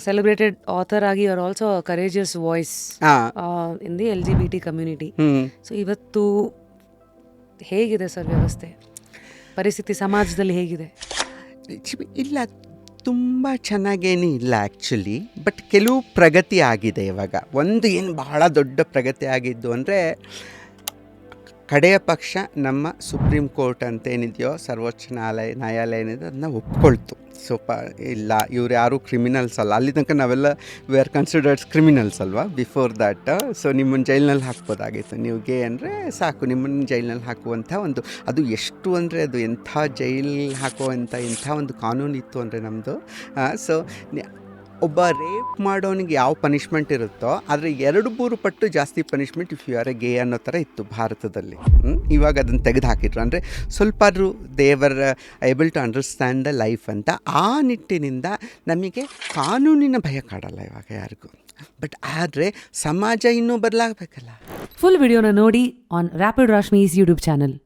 celebrated author ಆಗಿ you are also courageous voice in the LGBT community. So ಇವತ್ತು ಹೇಗಿದೆ sir ವ್ಯವಸ್ಥೆ, ಪರಿಸ್ಥಿತಿ ಸಮಾಜದಲ್ಲಿ ಹೇಗಿದೆ? ಇಲ್ಲ, ತುಂಬ ಚೆನ್ನಾಗೇನೂ ಇಲ್ಲ ಆ್ಯಕ್ಚುಲಿ. ಬಟ್ ಕೆಲವು ಪ್ರಗತಿ ಆಗಿದೆ ಇವಾಗ. ಒಂದು ಏನು ಬಹಳ ದೊಡ್ಡ ಪ್ರಗತಿ ಆಗಿದ್ದು ಅಂದರೆ, ಕಡೆಯ ಪಕ್ಷ ನಮ್ಮ ಸುಪ್ರೀಂ ಕೋರ್ಟ್ ಅಂತ ಏನಿದೆಯೋ, ಸರ್ವೋಚ್ಚ ನ್ಯಾಯಾಲಯ ಏನಿದೆ ಅದನ್ನ ಒಪ್ಕೊಳ್ತು. ಇಲ್ಲ, ಇವ್ರು ಯಾರು ಕ್ರಿಮಿನಲ್ಸ್ ಅಲ್ಲ. ಅಲ್ಲಿ ತನಕ ನಾವೆಲ್ಲ ವಿ ಆರ್ ಕನ್ಸಿಡರ್ಡ್ ಕ್ರಿಮಿನಲ್ಸ್ ಅಲ್ವಾ ಬಿಫೋರ್ ದ್ಯಾಟ್. ಸೊ ನಿಮ್ಮನ್ನು ಜೈಲಿನಲ್ಲಿ ಹಾಕ್ಬೋದಾಗಿತ್ತು. ನೀವು ಗೇ ಅಂದರೆ ಸಾಕು, ನಿಮ್ಮನ್ನು ಜೈಲಿನಲ್ಲಿ ಹಾಕುವಂಥ ಒಂದು, ಅದು ಎಷ್ಟು ಅಂದರೆ ಅದು ಎಂಥ ಜೈಲ್ ಹಾಕುವಂಥ ಎಂಥ ಒಂದು ಕಾನೂನು ಇತ್ತು ಅಂದರೆ ನಮ್ಮದು. ಸೊ ಒಬ್ಬ ರೇಪ್ ಮಾಡೋನಿಗೆ ಯಾವ ಪನಿಷ್ಮೆಂಟ್ ಇರುತ್ತೋ ಆದರೆ 2-3 ಪಟ್ಟು ಜಾಸ್ತಿ punishment if you are a gay ಅನ್ನೋ ಥರ ಇತ್ತು ಭಾರತದಲ್ಲಿ. ಇವಾಗ ಅದನ್ನು ತೆಗೆದು ಹಾಕಿದ್ರು. ಅಂದರೆ ಸ್ವಲ್ಪ they were able to understand the life ಅಂತ. ಆ ನಿಟ್ಟಿನಿಂದ ನಮಗೆ ಕಾನೂನಿನ ಭಯ ಕಾಡಲ್ಲ ಇವಾಗ ಯಾರಿಗೂ. ಬಟ್ ಆದರೆ ಸಮಾಜ ಇನ್ನೂ ಬದಲಾಗಬೇಕಲ್ಲ. ಫುಲ್ ವಿಡಿಯೋನ ನೋಡಿ ಆನ್ ರ್ಯಾಪಿಡ್ ರಾಶ್ಮೀಸ್ ಯೂಟ್ಯೂಬ್ ಚಾನಲ್.